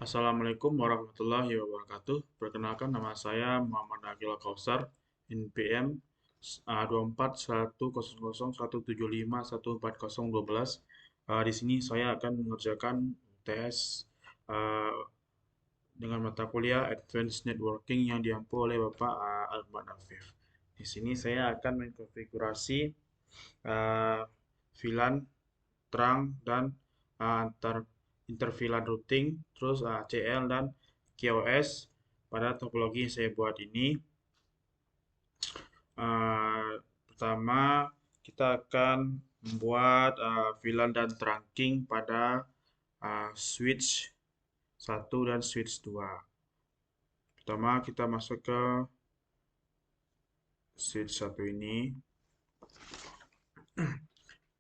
Assalamualaikum warahmatullahi wabarakatuh. Perkenalkan nama saya Muhammad Agil Kausar, NPM 24.100.175.14012. Di sini saya akan mengerjakan tes eh, dengan mata kuliah Advanced Networking yang diampu oleh Bapak Alman Afif. Di sini saya akan mengkonfigurasi eh, VLAN terang dan antar interVLAN routing, terus CL dan QoS pada topologi yang saya buat ini. Pertama, kita akan membuat VLAN dan trunking pada switch 1 dan switch 2. Pertama, kita masuk ke switch 1 ini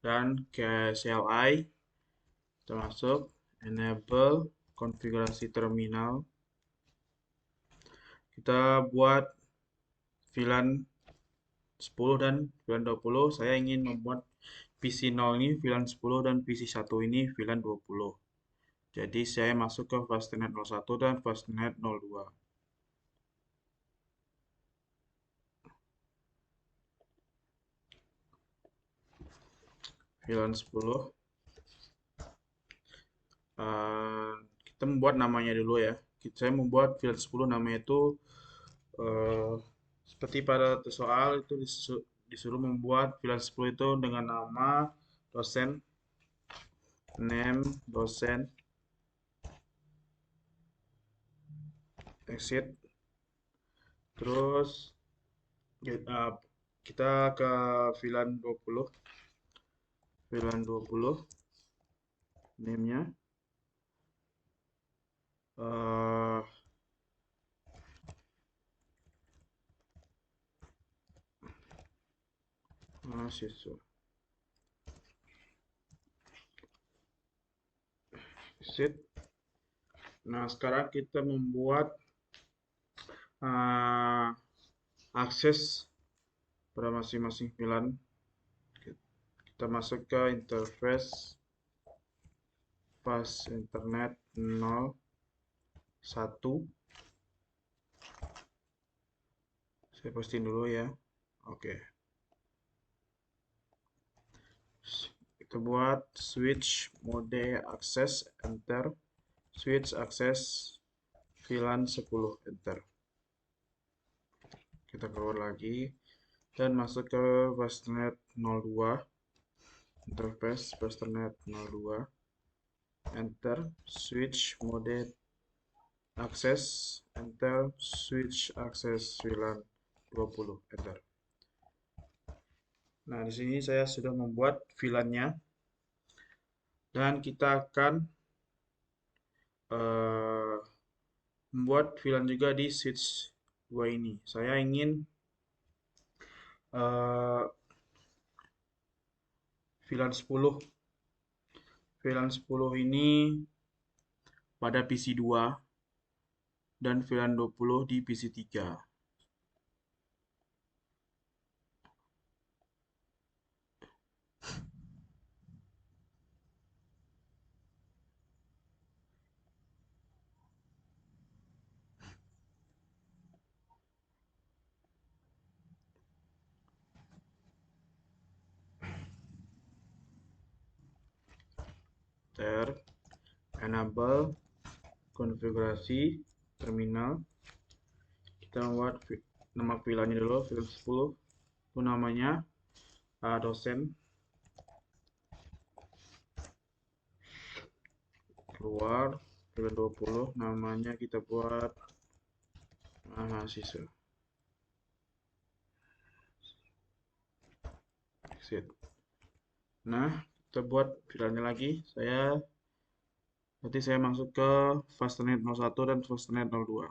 dan ke CLI. Kita masuk enable konfigurasi terminal. Kita buat VLAN 10 dan VLAN 20. Saya ingin membuat PC 0 ini VLAN 10 dan PC 1 ini VLAN 20. Jadi saya masuk ke fastnet 01 dan fastnet 02. VLAN 10. Kita membuat namanya dulu ya. Saya membuat VLAN 10 namanya itu eh, seperti pada soal itu disuruh membuat VLAN 10 itu dengan nama dosen, name dosen, exit, terus kita ke VLAN 20. VLAN 20 name-nya eh mahasiswa. Exit. Nah, sekarang kita membuat uh, akses pada masing-masing VLAN. Kita masuk ke interface pas internet 01. Saya posting dulu ya. Oke. Kita buat switch mode access enter. Switch access VLAN 10 enter. Kita keluar lagi dan masuk ke fastnet 02. Interface fastnet 02. Enter. Switch mode access enter. Switch access VLAN 20 enter. Nah, di sini saya sudah membuat VLAN-nya dan kita akan membuat VLAN juga di switch 2 ini. Saya ingin VLAN 10. VLAN 10 ini pada PC 2 dan VLAN 20 di PC 3. Enable konfigurasi terminal. Kita membuat nama VLAN-nya dulu, VLAN 10. Itu namanya dosen. Keluar VLAN 20, namanya kita buat mahasiswa. Exit. Nah, kita buat VLAN-nya lagi. Nanti saya masuk ke fastnet 01 dan fastnet 02.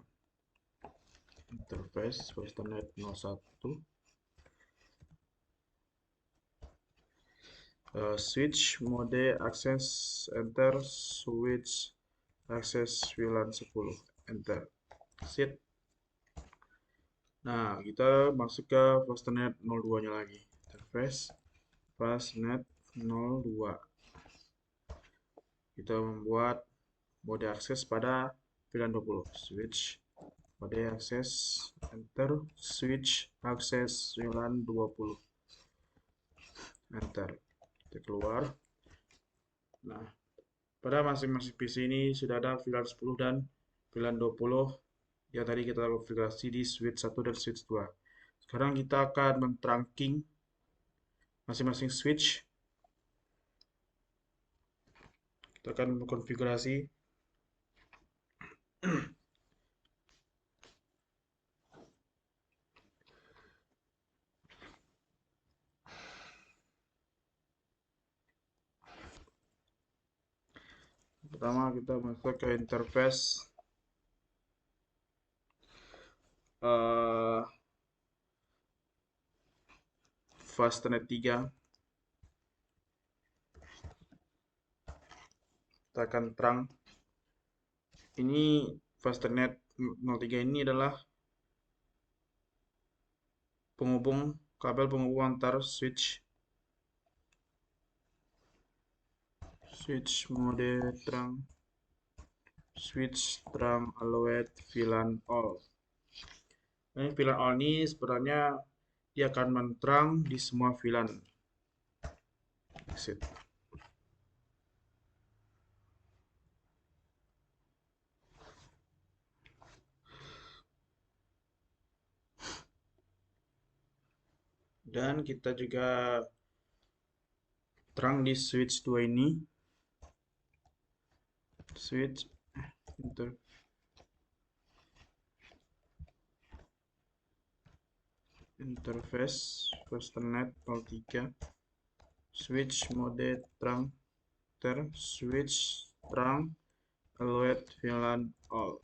Interface fastnet 01. Switch mode access enter. Switch access VLAN 10 enter. Exit. Nah, kita masuk ke fastnet 02 nya lagi. Interface fastnet 02. Kita membuat mode akses pada VLAN 20. Switch mode akses, enter. Switch akses VLAN 20. Enter. Kita keluar. Nah, pada masing-masing PC ini sudah ada VLAN 10 dan VLAN 20 yang tadi kita konfigurasi di switch 1 dan switch 2. Sekarang kita akan men-trunking masing-masing switch. Kita akan mengkonfigurasi pertama kita masuk ke interface Fastnet 3. Kita akan terang. Ini Fastnet 03 ini adalah kabel penghubung antar switch. Switch mode terang. Switch terang allowed VLAN all. Ini VLAN all ini sebenarnya dia akan menerang di semua VLAN. Exit. Dan kita juga terang di switch 2 ini. Switch interface Fastnet 03. Switch mode terang switch terang allowed VLAN all.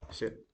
Exit.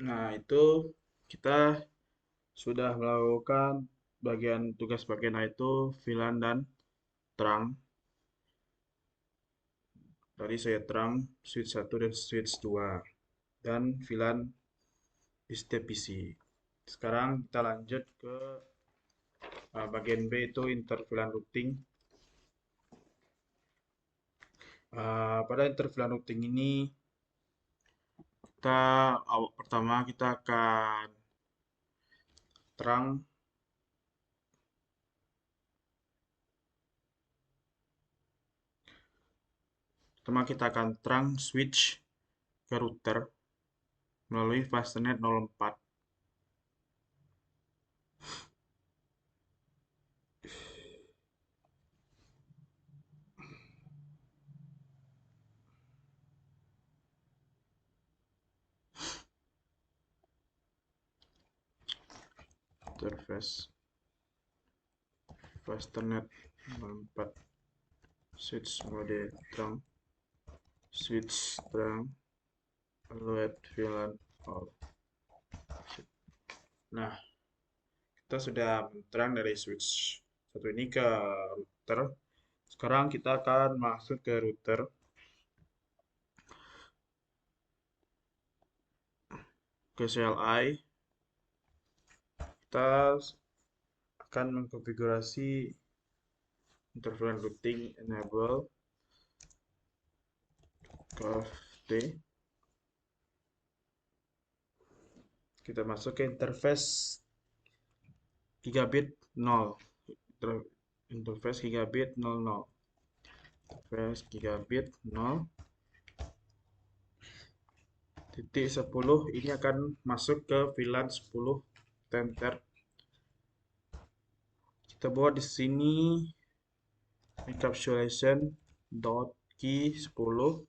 Nah, itu kita sudah melakukan tugas bagian A itu VLAN dan terang. Tadi saya terang switch 1 dan switch 2 dan VLAN di setiap PC. Sekarang kita lanjut ke bagian B itu inter VLAN routing. Pada inter VLAN routing ini pertama kita akan terang switch ke router melalui Fastnet 04. Interface Fastnet 04. Switch mode terang switch terang allowed VLAN all. Nah, kita sudah terang dari switch satu ini ke router. Sekarang kita akan masuk ke router. Ke CLI. Kita akan mengkonfigurasi interference routing enable KFT. Kita masuk ke interface gigabit 0. Interface gigabit 00. Interface gigabit 0. Titik 10 ini akan masuk ke VLAN 10 tenter. Kita buat di sini encapsulation dot key 10.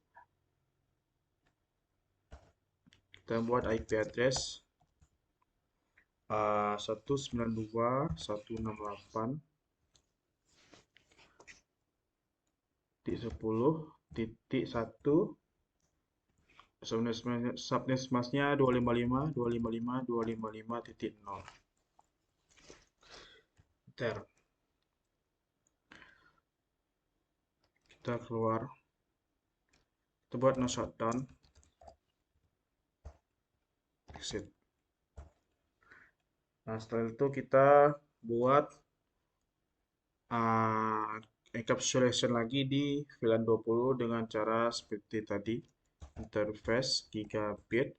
Kita buat IP address 192.168.10.1. Subnet masknya 255.255.255.0. Enter. Kita keluar. Kita buat no shutdown. Exit. Nah, setelah itu kita buat encapsulation lagi di VLAN 20 dengan cara seperti tadi. Interface gigabit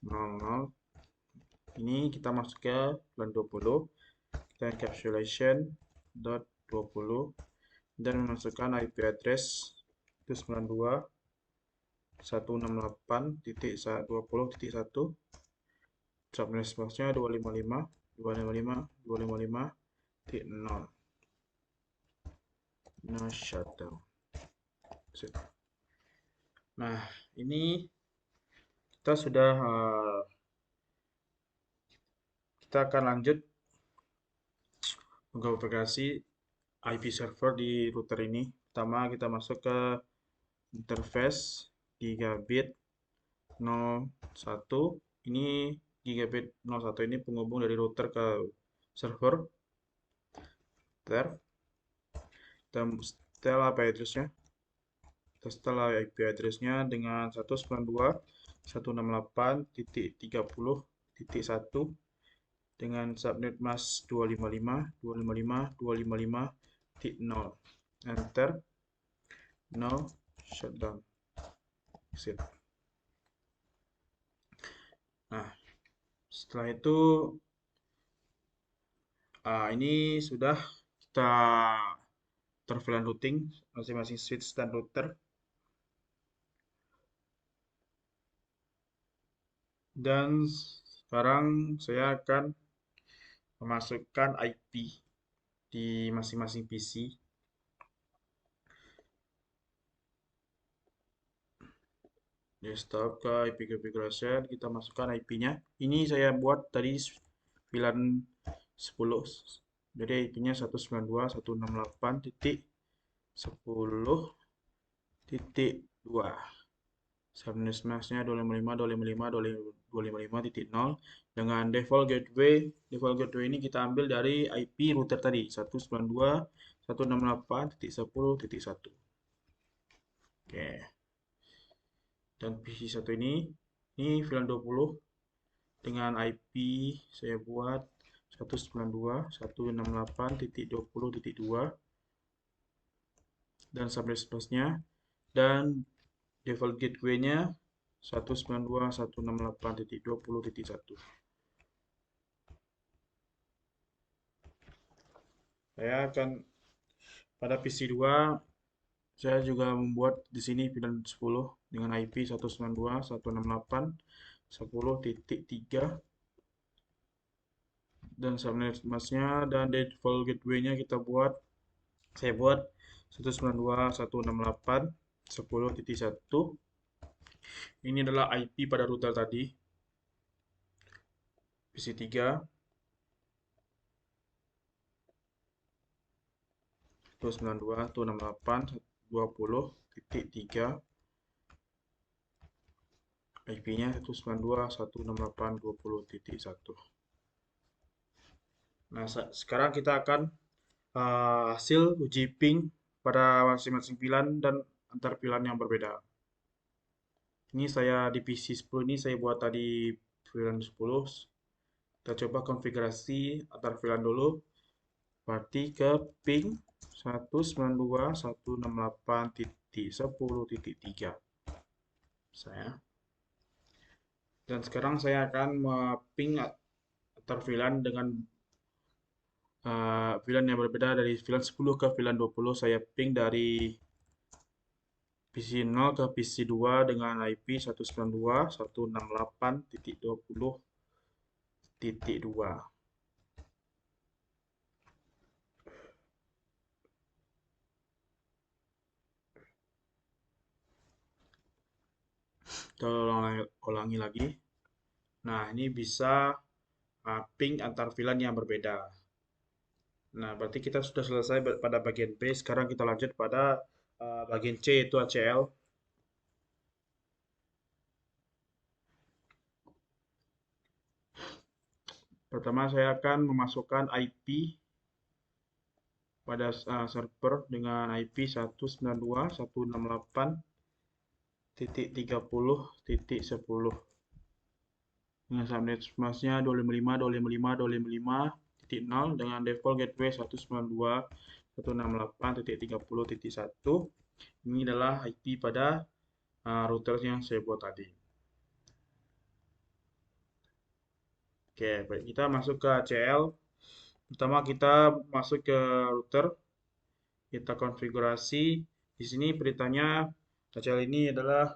00. Ini kita masuk ke VLAN 20. Kita encapsulation dot 20 dan memasukkan IP address 192.168.20.1. Subnet masknya 255.255.255.0. No shutdown. Nah, ini kita sudah kita akan lanjut mengkonfigurasi IP server di router ini. Pertama kita masuk ke interface gigabit 01. Ini gigabit 01 ini penghubung dari router ke server. Kita setel IP address-nya. Kita setel IP address-nya dengan 192.168.30.1 dengan subnet mask 255.255.255.0. Enter. No shutdown. Exit. Nah, setelah itu ini sudah kita VLAN routing masing-masing switch dan router. Dan sekarang saya akan memasukkan IP di masing-masing PC. Desktop ke IP configuration, kita masukkan IP-nya. Ini saya buat tadi VLAN 10. Jadi IP-nya 192.168.10.2. Subnet masknya 255.255.255.0 dengan default gateway. Default gateway ini kita ambil dari IP router tadi 192.168.10.1. Oke. Dan PC satu ini VLAN 20 dengan IP saya buat 192.168.20.2 dan subnet masknya dan default gateway-nya 192.168.20.1. Saya akan pada PC 2 saya juga membuat di sini VLAN 10 dengan IP 192.168.10.3 dan subnet masknya dan default gateway-nya saya buat 192.168.10.1. Ini adalah IP pada router tadi. PC 3 192.168.20.3. IP-nya 192.168.20.1. Nah, sekarang kita akan hasil uji ping pada masing-masing VLAN dan antar VLAN yang berbeda. Ini saya di PC 10 ini saya buat tadi VLAN 10. Kita coba konfigurasi antar VLAN dulu. Berarti ke ping 192.168.10.3. Dan sekarang saya akan ping antar VLAN dengan VLAN yang berbeda dari VLAN 10 ke VLAN 20. Saya ping dari PC 0 ke PC 2 dengan IP 192.168.20.2. Kita ulangi lagi. Nah, ini bisa ping antar VLAN yang berbeda. Nah, berarti kita sudah selesai pada bagian B. Sekarang kita lanjut pada bagian C, yaitu ACL. Pertama, saya akan memasukkan IP pada server dengan IP 192.168.30.10 dengan subnet masnya 255.255.255.0 dengan default gateway 192.168.30.1. Ini adalah IP pada router yang saya buat tadi. Oke, baik, kita masuk ke ACL. Pertama kita masuk ke router, kita konfigurasi. Di sini perintahnya ACL ini adalah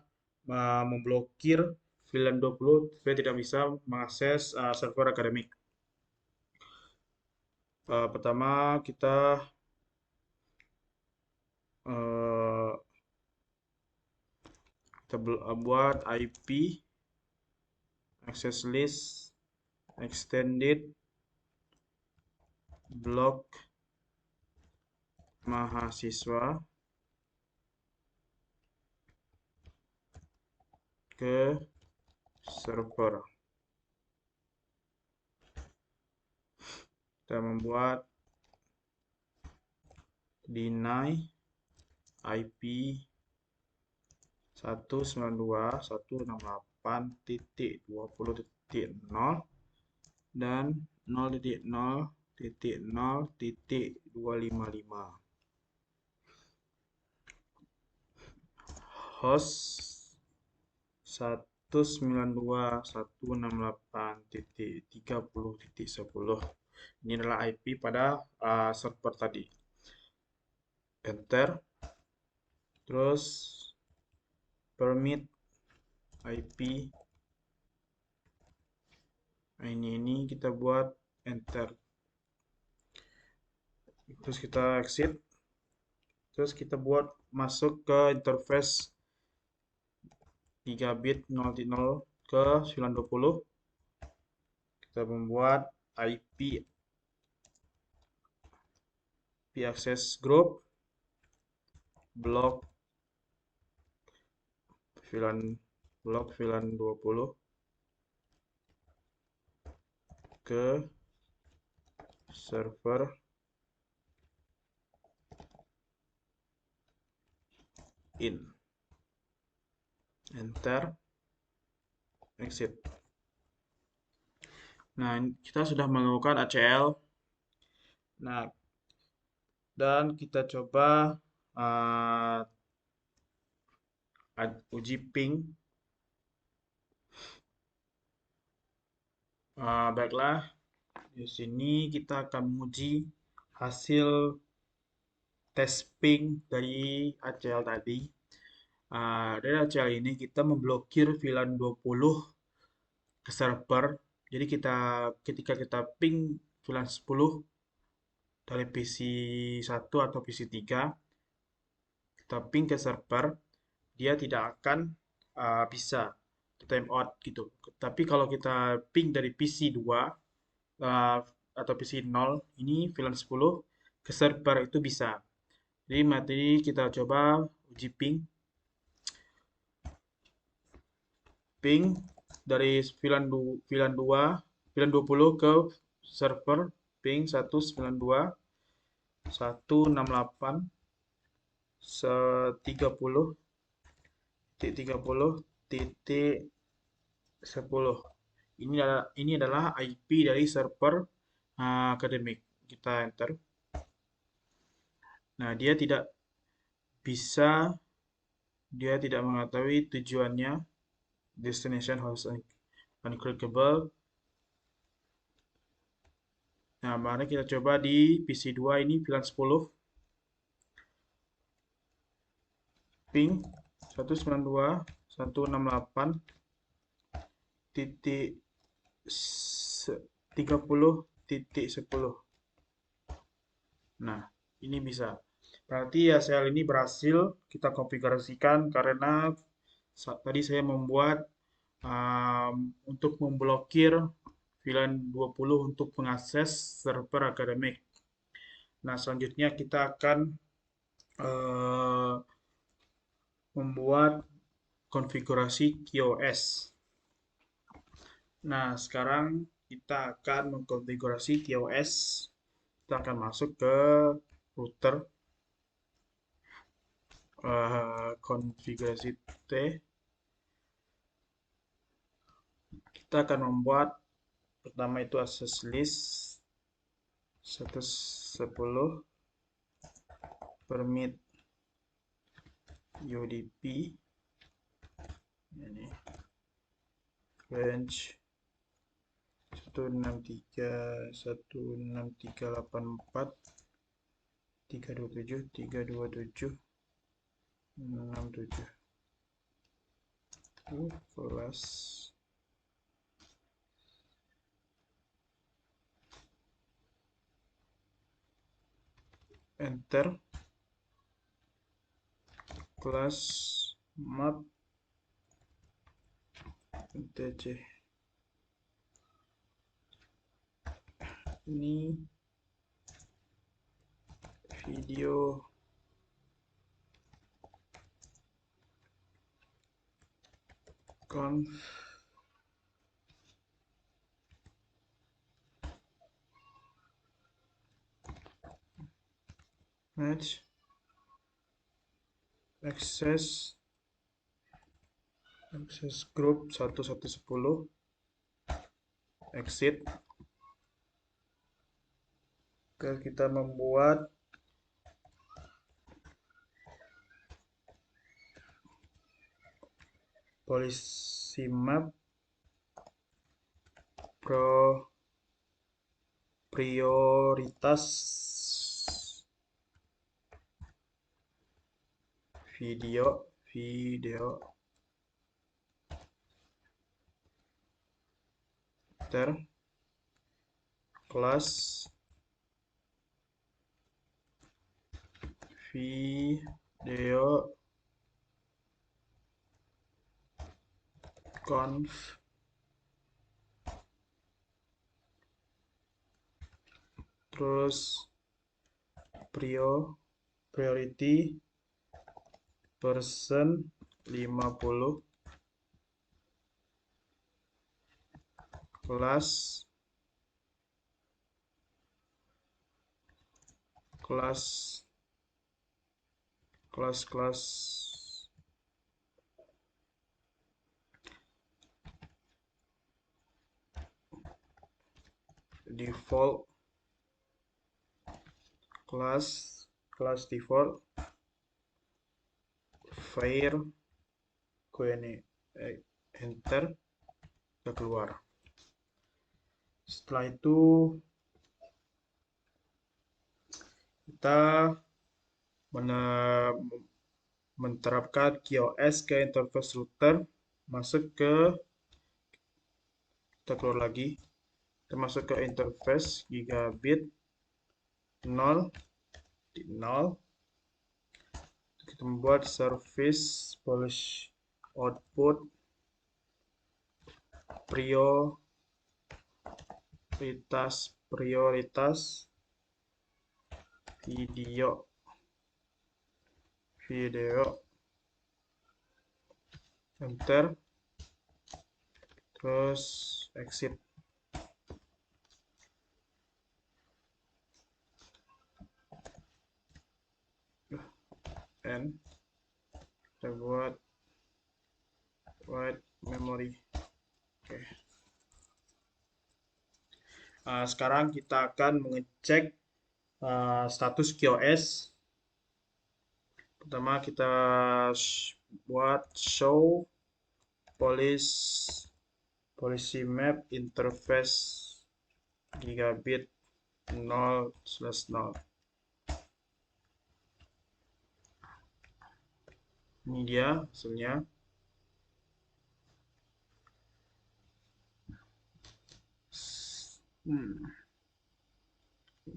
memblokir VLAN 20 supaya tidak bisa mengakses server akademik. Pertama uh, kita buat IP access list extended block mahasiswa ke server. Kita membuat deny IP 192.168.20.0 dan 0.0.0.255. Host 192.168.30.10. Ini adalah IP pada server tadi. Enter. Terus permit IP ini kita buat enter. Terus kita exit. Terus kita buat masuk ke interface gigabit 0.0 ke 920. Kita membuat IP access group block VLAN 20 ke server in. Enter. Exit. Nah, kita sudah menemukan ACL. Nah, dan kita coba uji ping. Baiklah, di sini kita akan menguji hasil tes ping dari ACL tadi. Dari ACL ini kita memblokir VLAN 20 ke server. Jadi ketika kita ping VLAN 10 dari PC 1 atau PC 3, kita ping ke server, dia tidak akan bisa time out gitu. Tapi kalau kita ping dari PC 2 atau PC 0, ini VLAN 10 ke server itu bisa. Jadi materi kita coba uji ping dari VLAN 2, VLAN 20 ke server ping 192.168.30.10. Ini adalah IP dari server akademik. Kita enter. Nah, dia tidak mengetahui tujuannya, destination host unclickable. Nah, mari kita coba di PC 2 ini VLAN 10 ping 192.168.30.10. Nah, ini bisa. Berarti ACL ini berhasil kita konfigurasikan karena Tadi saya membuat untuk memblokir VLAN 20 untuk mengakses server akademik. Nah, selanjutnya kita akan eh, membuat konfigurasi QoS. Nah, sekarang kita akan mengkonfigurasi QoS. Kita akan masuk ke router, konfigurasi T. Kita akan membuat pertama itu access list 110 permit UDP ini range 163.168.327.327.67 kelas enter kelas map tc ini video conf match access group 1110 exit. Kita membuat policy map prioritas video ter kelas video conf terus priority person 50 kelas default kelas default var ini enter, kita keluar. Setelah itu kita menerapkan QoS ke interface router, masuk ke, kita keluar lagi, kita masuk ke interface gigabit 0 di 0. Kita membuat service policy output prioritas video enter, terus exit. And kita buat write memory. Oke. Sekarang kita akan mengecek status QoS. Pertama kita buat show policy map interface gigabit 0/0. Ini dia hasilnya.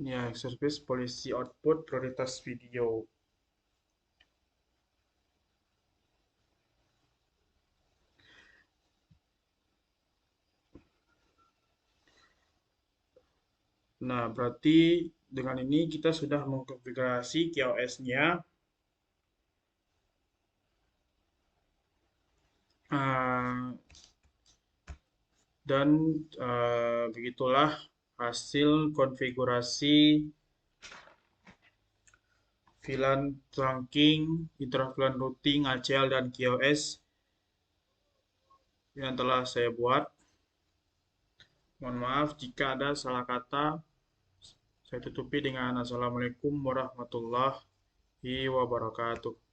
Ya, service policy output prioritas video. Nah, berarti dengan ini kita sudah mengkonfigurasi QoS-nya. Dan begitulah hasil konfigurasi VLAN trunking, interVLAN routing, ACL, dan QoS yang telah saya buat. Mohon maaf jika ada salah kata. Saya tutupi dengan Assalamualaikum warahmatullahi wabarakatuh.